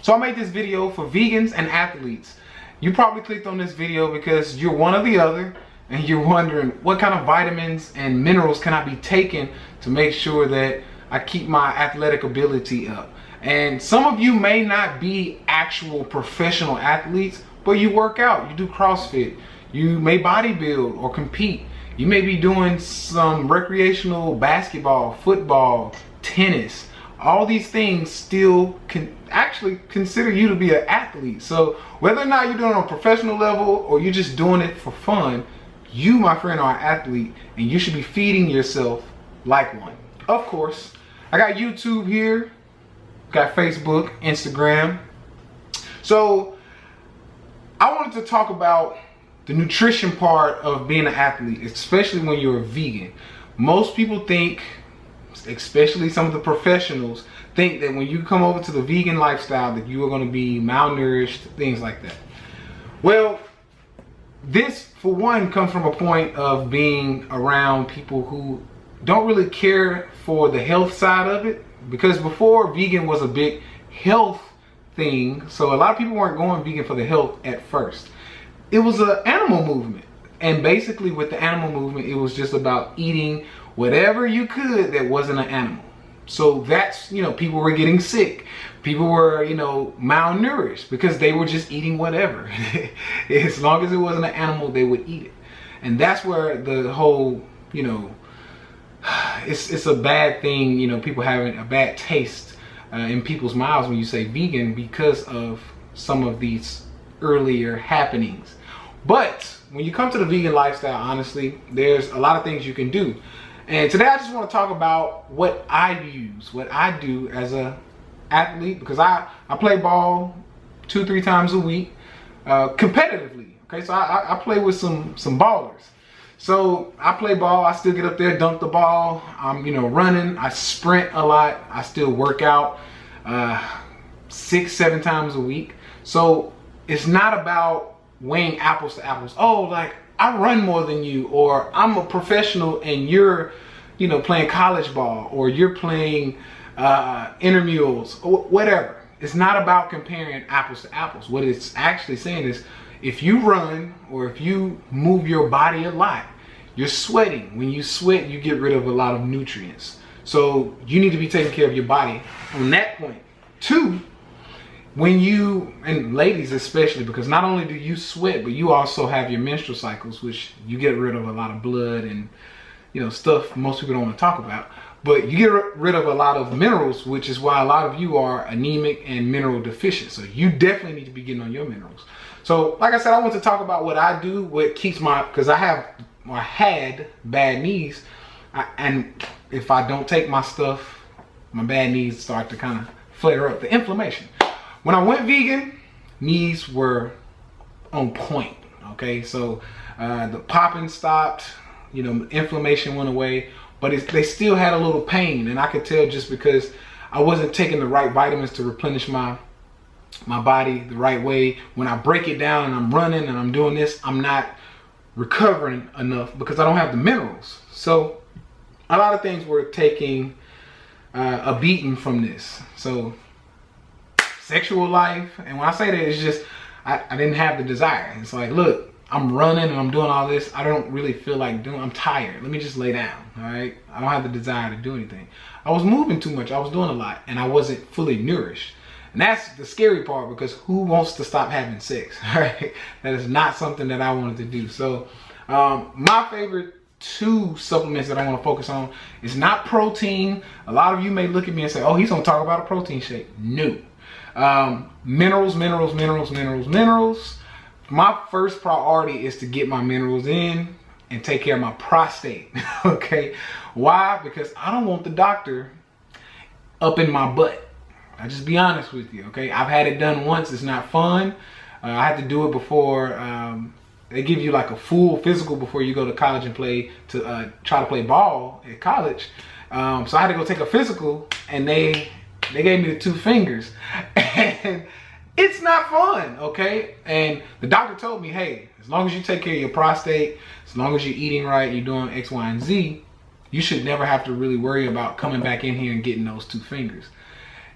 So I made this video for vegans and athletes. You probably clicked on this video because you're one or the other and you're wondering what kind of vitamins and minerals can I be taking to make sure that I keep my athletic ability up. And some of you may not be actual professional athletes, but you work out, you do CrossFit, you may bodybuild or compete. You may be doing some recreational basketball, football, tennis. All these things still can actually consider you to be an athlete. So whether or not you're doing it on a professional level or you're just doing it for fun, you, my friend, are an athlete and you should be feeding yourself like one. Of course, I got YouTube here, got Facebook, Instagram. So I wanted to talk about the nutrition part of being an athlete, especially when you're a vegan. Most people think, especially some of the professionals, think that when you come over to the vegan lifestyle that you are going to be malnourished, things like that. Well, this, for one, comes from a point of being around people who don't really care for the health side of it, because before, vegan was a big health thing, so a lot of people weren't going vegan for the health at first. It was an animal movement, and basically with the animal movement, it was just about eating whatever you could that wasn't an animal. So that's, people were getting sick. People were, malnourished because they were just eating whatever. As long as it wasn't an animal, they would eat it. And that's where the whole, it's a bad thing, people having a bad taste in people's mouths when you say vegan because of some of these earlier happenings. But when you come to the vegan lifestyle, honestly, there's a lot of things you can do. And today I just want to talk about what I use, what I do as a athlete, because I play ball 2-3 times a week competitively. Okay, so I play with some ballers. So I play ball, I still get up there, dunk the ball, I'm running, I sprint a lot, I still work out 6-7 times a week. So it's not about weighing apples to apples. Oh, like I run more than you, or I'm a professional and you're, playing college ball, or you're playing intramurals, or whatever. It's not about comparing apples to apples. What it's actually saying is, if you run or if you move your body a lot, you're sweating. When you sweat, you get rid of a lot of nutrients. So you need to be taking care of your body on that point. 2, when you, and ladies especially, because not only do you sweat, but you also have your menstrual cycles, which you get rid of a lot of blood and stuff most people don't want to talk about. But you get rid of a lot of minerals, which is why a lot of you are anemic and mineral deficient. So you definitely need to be getting on your minerals. So like I said, I want to talk about what I do, what keeps because I had bad knees. And if I don't take my stuff, my bad knees start to kind of flare up, the inflammation. When I went vegan, knees were on point, okay? So the popping stopped, inflammation went away, but they still had a little pain, and I could tell just because I wasn't taking the right vitamins to replenish my body the right way. When I break it down and I'm running and I'm doing this, I'm not recovering enough because I don't have the minerals. So a lot of things were taking a beating from this. So sexual life, and when I say that, it's just I didn't have the desire. It's like, look, I'm running and I'm doing all this, I don't really feel like doing, I'm tired, let me just lay down. All right, I don't have the desire to do anything. I was moving too much, I was doing a lot, and I wasn't fully nourished. And that's the scary part, because who wants to stop having sex? All right, that is not something that I wanted to do. So my favorite 2 supplements that I want to focus on is not protein. A lot of you may look at me and say, oh, he's gonna talk about a protein shake. No. Minerals. My first priority is to get my minerals in and take care of my prostate. Okay, why? Because I don't want the doctor up in my butt. I'll just be honest with you. Okay, I've had it done once. It's not fun. I had to do it before they give you like a full physical before you go to college and try to play ball at college. So I had to go take a physical, and they gave me the 2 fingers, and it's not fun, okay? And the doctor told me, hey, as long as you take care of your prostate, as long as you're eating right, you're doing X, Y, and Z, you should never have to really worry about coming back in here and getting those 2 fingers.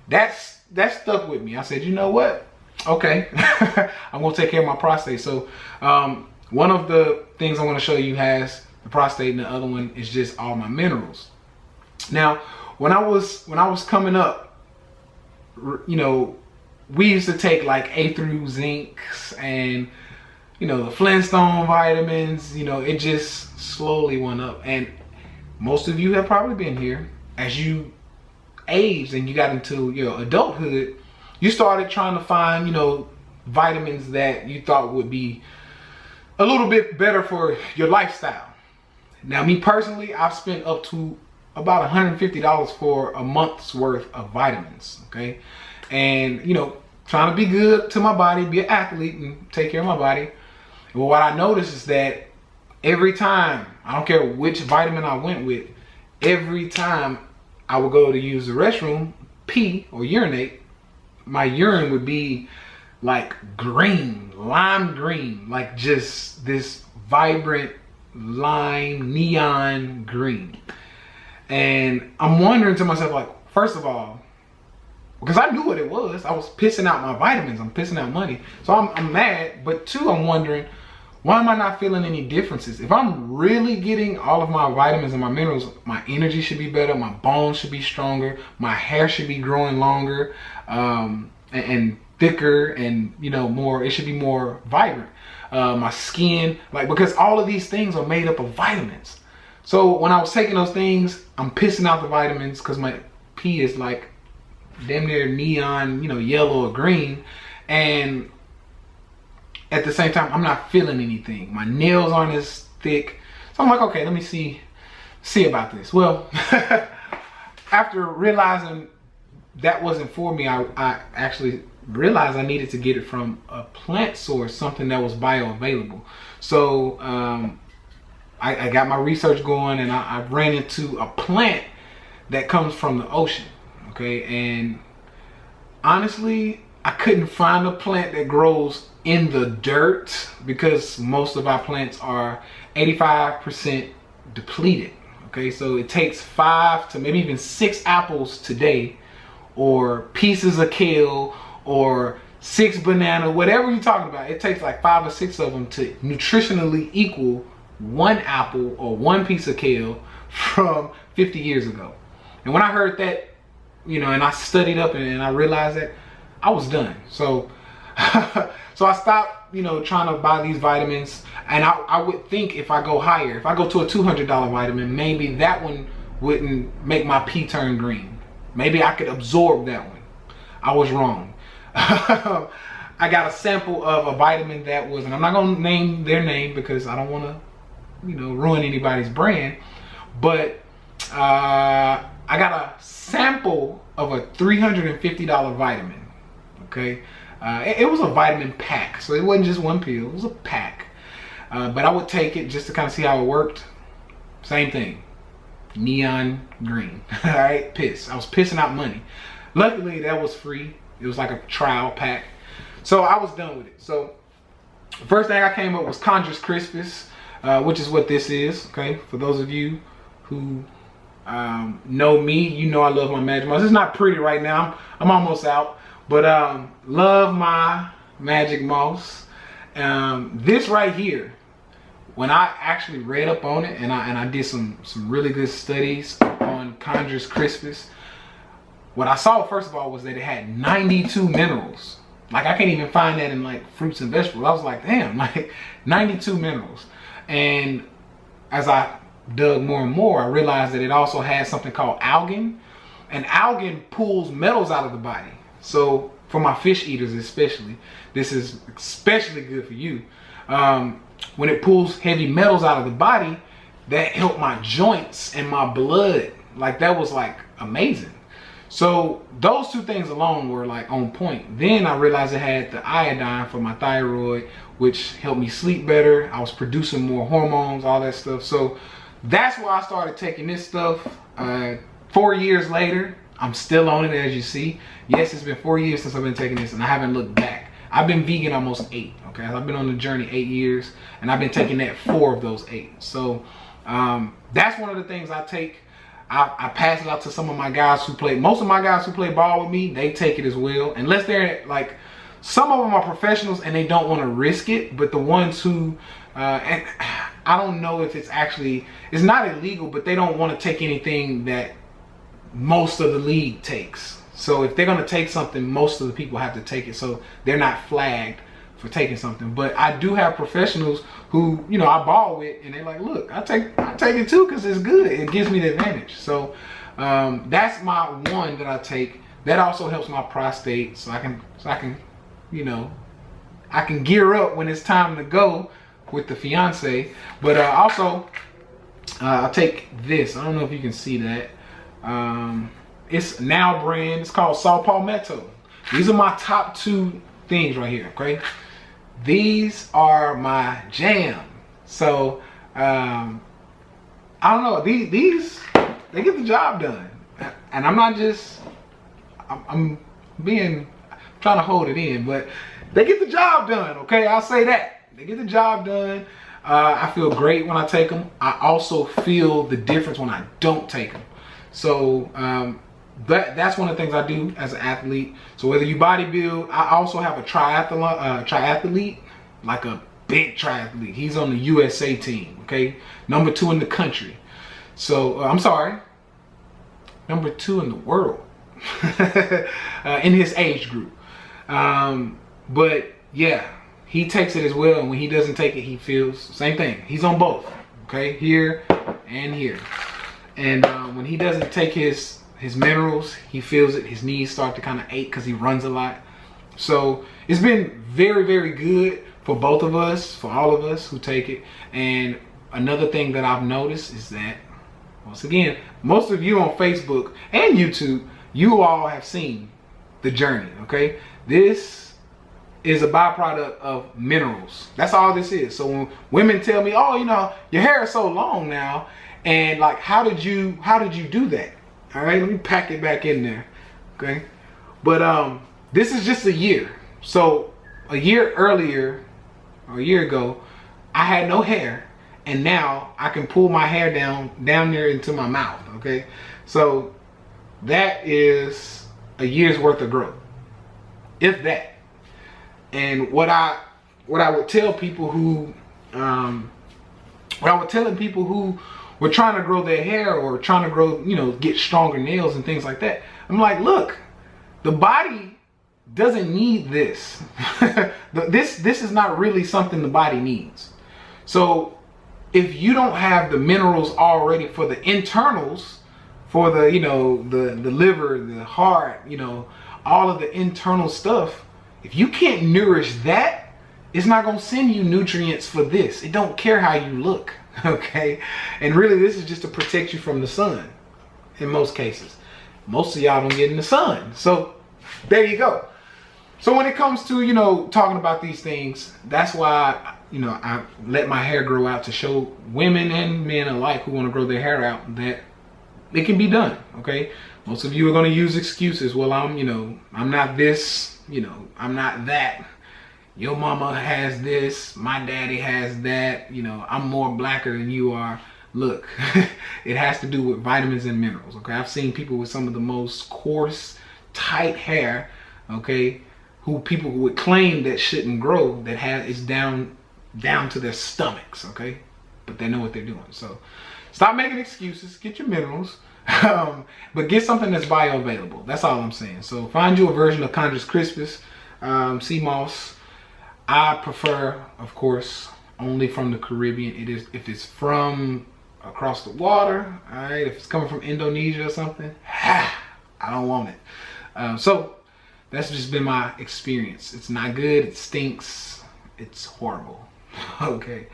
That's that stuck with me. I said, you know what? Okay, I'm gonna take care of my prostate. So one of the things I want to show you has the prostate, and the other one is just all my minerals. Now, when I was coming up, you know, we used to take like A through zincs and, you know, the Flintstone vitamins. You know, it just slowly went up. And most of you have probably been here. As you aged and you got into your adulthood, you started trying to find, you know, vitamins that you thought would be a little bit better for your lifestyle. Now, me personally, I've spent up to about $150 for a month's worth of vitamins, okay? And, you know, trying to be good to my body, be an athlete and take care of my body. Well, what I noticed is that every time, I don't care which vitamin I went with, every time I would go to use the restroom, pee or urinate, my urine would be like green, lime green, like just this vibrant lime neon green. And I'm wondering to myself, like, first of all, because I knew what it was, I was pissing out my vitamins, I'm pissing out money, so I'm mad. But two, I'm wondering, why am I not feeling any differences? If I'm really getting all of my vitamins and my minerals, my energy should be better, my bones should be stronger, my hair should be growing longer and thicker, and, you know, more, it should be more vibrant. My skin, like, because all of these things are made up of vitamins. So when I was taking those things, I'm pissing out the vitamins because my pee is like damn near neon, you know, yellow or green. And at the same time, I'm not feeling anything. My nails aren't as thick. So I'm like, okay, let me see about this. Well, after realizing that wasn't for me, I actually realized I needed to get it from a plant source, something that was bioavailable. So I got my research going, and I ran into a plant that comes from the ocean, okay? And honestly, I couldn't find a plant that grows in the dirt because most of our plants are 85% depleted, okay? So it takes 5 to maybe even 6 apples today, or pieces of kale, or 6 banana, whatever you're talking about. It takes like 5 or 6 of them to nutritionally equal 1 apple or 1 piece of kale from 50 years ago. And when I heard that, you know, and I studied up and I realized that, I was done. So so I stopped, you know, trying to buy these vitamins. And I would think if I go higher, if I go to a $200 vitamin, maybe that one wouldn't make my pee turn green. Maybe I could absorb that one. I was wrong. I got a sample of a vitamin that was, and I'm not gonna name their name because I don't want to, you know, ruin anybody's brand, but I got a sample of a $350 vitamin. Okay, it was a vitamin pack, so it wasn't just one pill, it was a pack. But I would take it just to kind of see how it worked. Same thing, neon green. All right, I was pissing out money. Luckily that was free. It was like a trial pack, so I was done with it. So the first thing I came up was Chondrus crispus, which is what this is. Okay, for those of you who know me, you know I love my magic moss. It's not pretty right now, I'm almost out, but love my magic moss. This right here, when I actually read up on it, and I did some really good studies on Chondrus crispus, what I saw first of all was that it had 92 minerals. Like, I can't even find that in like fruits and vegetables. I was like, damn, like 92 minerals. And as I dug more and more, I realized that it also has something called algin. And algin pulls metals out of the body. So for my fish eaters especially, this is especially good for you. When it pulls heavy metals out of the body, that helped my joints and my blood. Like, that was like amazing. So those two things alone were like on point. Then I realized it had the iodine for my thyroid, which helped me sleep better. I was producing more hormones, all that stuff. So that's why I started taking this stuff. 4 years later, I'm still on it, as you see. Yes, it's been 4 years since I've been taking this, and I haven't looked back. I've been vegan almost 8, okay? I've been on the journey 8 years, and I've been taking that 4 of those 8. So that's one of the things I take. I pass it out to some of my guys who play. Most of my guys who play ball with me, they take it as well. Unless they're like, some of them are professionals and they don't want to risk it. But the ones who, and I don't know if it's actually, it's not illegal, but they don't want to take anything that most of the league takes. So if they're going to take something, most of the people have to take it. So they're not flagged for taking something. But I do have professionals who, you know, I ball with, and they're like, look, I take it too because it's good. It gives me the advantage. So that's my one that I take. That also helps my prostate, so I can, you know, I can gear up when it's time to go with the fiance. But also, I'll take this. I don't know if you can see that. It's Now brand. It's called Saw Palmetto. These are my top 2 things right here. Okay. These are my jam. So I don't know. These they get the job done, and I'm not just. I'm trying to hold it in, but they get the job done. Okay, I'll say that they get the job done. I feel great when I take them. I also feel the difference when I don't take them. So that's one of the things I do as an athlete. So whether you bodybuild, I also have a triathlete, like a big triathlete. He's on the USA team, okay? Number 2 in the country. So, I'm sorry, number 2 in the world in his age group. But yeah, he takes it as well. And when he doesn't take it, he feels same thing. He's on both, okay? Here and here. And when he doesn't take his minerals, he feels it. His knees start to kind of ache because he runs a lot. So it's been very, very good for both of us, for all of us who take it. And another thing that I've noticed is that, once again, most of you on Facebook and YouTube, you all have seen the journey, okay? This is a byproduct of minerals. That's all this is. So when women tell me, oh, you know, your hair is so long now, and like, how did you do that? All right, let me pack it back in there, okay? But this is just a year. So a year earlier, or a year ago, I had no hair, and now I can pull my hair down there into my mouth, okay? So that is a year's worth of growth, if that. And what I would tell people who, what I would tell people who were trying to grow their hair or trying to grow, you know, get stronger nails and things like that. I'm like, look, the body doesn't need this. This is not really something the body needs. So if you don't have the minerals already for the internals, for the, you know, the liver, the heart, you know, all of the internal stuff, if you can't nourish that, it's not going to send you nutrients for this. It don't care how you look. Okay, and really this is just to protect you from the sun in most cases. Most of y'all don't get in the sun, so there you go. So when it comes to, you know, talking about these things, that's why, you know, I let my hair grow out, to show women and men alike who want to grow their hair out that it can be done. Okay, most of you are going to use excuses. Well, I'm not this, you know, I'm not that. Your mama has this, my daddy has that, you know, I'm more blacker than you are. Look, it has to do with vitamins and minerals, okay? I've seen people with some of the most coarse, tight hair, okay, who people would claim that shouldn't grow, that it's down to their stomachs, okay? But they know what they're doing. So stop making excuses, get your minerals, but get something that's bioavailable. That's all I'm saying. So find you a version of Chondrus crispus, sea moss. I prefer, of course, only from the Caribbean. It is, if it's from across the water, all right, if it's coming from Indonesia or something, I don't want it. So that's just been my experience. It's not good, it stinks, it's horrible. Okay.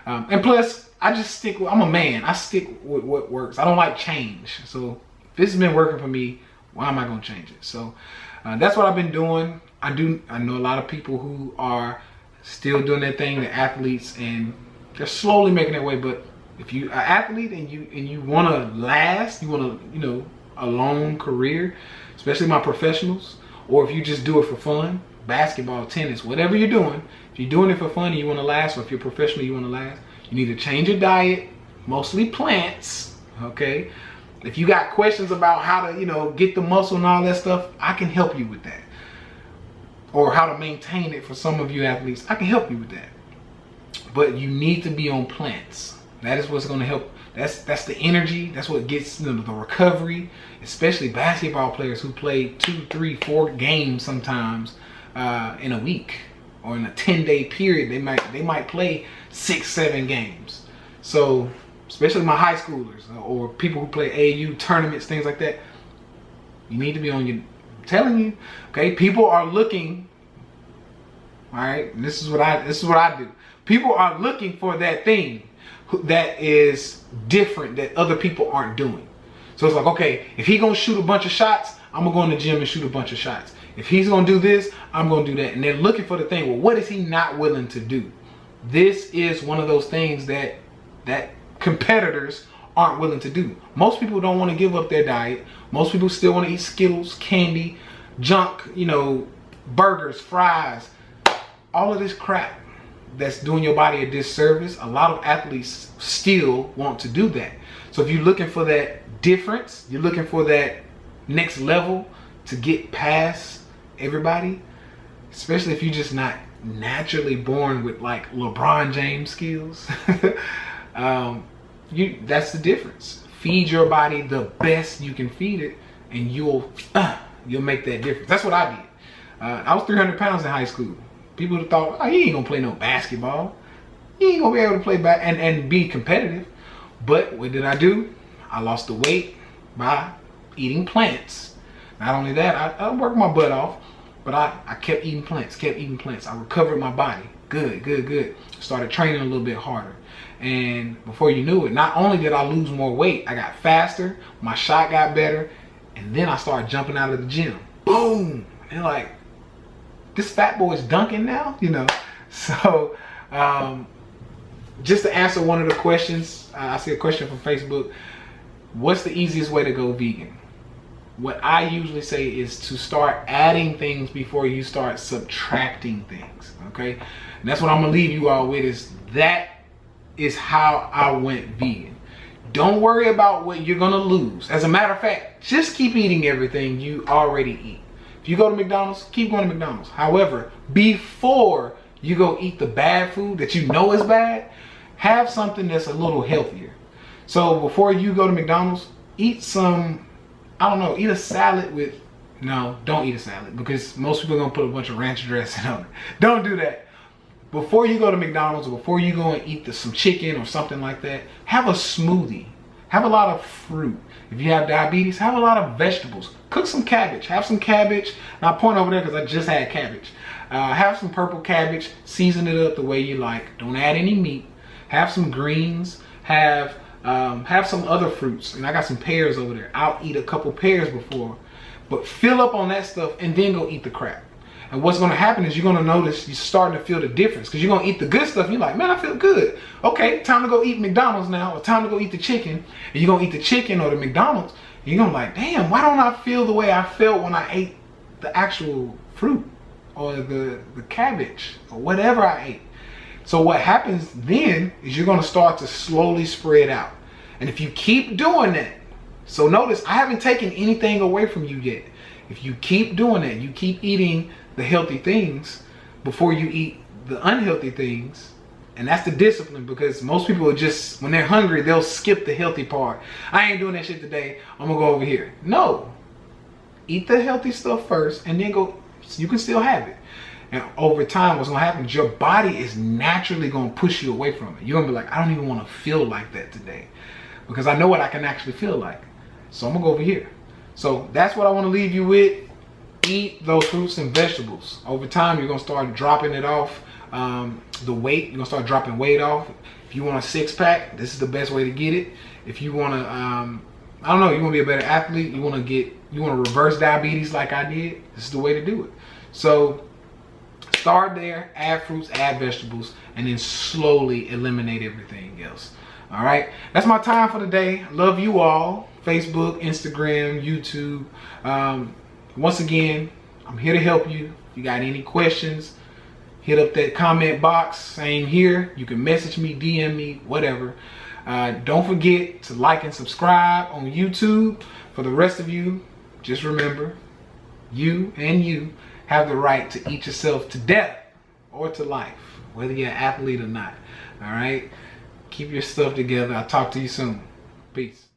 And plus, I just stick with, I'm a man, I stick with what works. I don't like change. So if this has been working for me, why am I gonna change it? So that's what I've been doing. I know a lot of people who are still doing their thing, they're athletes, and they're slowly making their way. But if you're an athlete and you want to last, you want to, you know, a long career, especially my professionals, or if you just do it for fun, basketball, tennis, whatever you're doing, if you're doing it for fun and you want to last, or if you're professional, you want to last, you need to change your diet, mostly plants, okay? If you got questions about how to, you know, get the muscle and all that stuff, I can help you with that. Or how to maintain it for some of you athletes, I can help you with that. But you need to be on plants. That is what's going to help. That's the energy. That's what gets, you know, the recovery. Especially basketball players who play 2, 3, 4 games sometimes in a week or in a 10-day period. They might play 6, 7 games. So especially my high schoolers or people who play AAU tournaments, things like that. You need to be on your. I'm telling you, okay. People are looking. All right. This is what I do. People are looking for that thing that is different that other people aren't doing. So it's like, okay, if he's gonna shoot a bunch of shots, I'm gonna go in the gym and shoot a bunch of shots. If he's gonna do this, I'm gonna do that. And they're looking for the thing. Well, what is he not willing to do? This is one of those things that competitors aren't willing to do. Most people don't want to give up their diet. Most people still want to eat Skittles, candy, junk, you know, burgers, fries, all of this crap that's doing your body a disservice. A lot of athletes still want to do that. So if you're looking for that difference, you're looking for that next level to get past everybody, especially if you're just not naturally born with like LeBron James skills, that's the difference. Feed your body the best you can feed it, and you'll make that difference. That's what I did. I was 300 pounds in high school. People thought, oh, he ain't gonna play no basketball. He ain't gonna be able to play and be competitive. But what did I do? I lost the weight by eating plants. Not only that, I worked my butt off, but I kept eating plants, I recovered my body. Good. Started training a little bit harder. And before you knew it, not only did I lose more weight, I got faster, my shot got better, and then I started jumping out of the gym. Boom! And like, this fat boy is dunking now, you know? So, just to answer one of the questions, I see a question from Facebook. What's the easiest way to go vegan? What I usually say is to start adding things before you start subtracting things, okay? And that's what I'm gonna leave you all with, that is how I went vegan. Don't worry about what you're gonna lose. As a matter of fact, just keep eating everything you already eat. If you go to McDonald's, keep going to McDonald's. However, before you go eat the bad food that you know is bad, have something that's a little healthier. So before you go to McDonald's, eat some, I don't know, eat a salad with, no, don't eat a salad because most people are gonna put a bunch of ranch dressing on it. Don't do that. Before you go to McDonald's or before you go and eat some chicken or something like that, have a smoothie. Have a lot of fruit. If you have diabetes, have a lot of vegetables. Cook some cabbage. Have some cabbage. And I point over there because I just had cabbage. Have some purple cabbage. Season it up the way you like. Don't add any meat. Have some greens. Have some other fruits. And I got some pears over there. I'll eat a couple pears before. But fill up on that stuff and then go eat the crap. And what's going to happen is you're going to notice you're starting to feel the difference because you're going to eat the good stuff. And you're like, man, I feel good. Okay, time to go eat McDonald's now, or time to go eat the chicken. And you're going to eat the chicken or the McDonald's. And you're going to be like, damn, why don't I feel the way I felt when I ate the actual fruit or the cabbage or whatever I ate? So what happens then is you're going to start to slowly spread out. And if you keep doing that, so notice I haven't taken anything away from you yet. If you keep doing that, you keep eating the healthy things before you eat the unhealthy things, and that's the discipline, because most people are just, when they're hungry, they'll skip the healthy part. I ain't doing that shit today, I'm gonna go over here. No, eat the healthy stuff first and then go, you can still have it. And over time, what's gonna happen is your body is naturally gonna push you away from it. You're gonna be like, I don't even wanna feel like that today because I know what I can actually feel like. So I'm gonna go over here. So that's what I wanna leave you with. Eat those fruits and vegetables. Over time, you're gonna start dropping it off, the weight. You're gonna start dropping weight off. If you want a six-pack, this is the best way to get it. If you wanna, I don't know, you wanna be a better athlete, you wanna reverse diabetes like I did, this is the way to do it. So start there, add fruits, add vegetables, and then slowly eliminate everything else. All right, that's my time for today. Love you all. Facebook, Instagram, YouTube. Once again, I'm here to help you. If you got any questions, hit up that comment box. Same here. You can message me, DM me, whatever. Don't forget to like and subscribe on YouTube. For the rest of you, just remember, you have the right to eat yourself to death or to life, whether you're an athlete or not. All right? Keep your stuff together. I'll talk to you soon. Peace.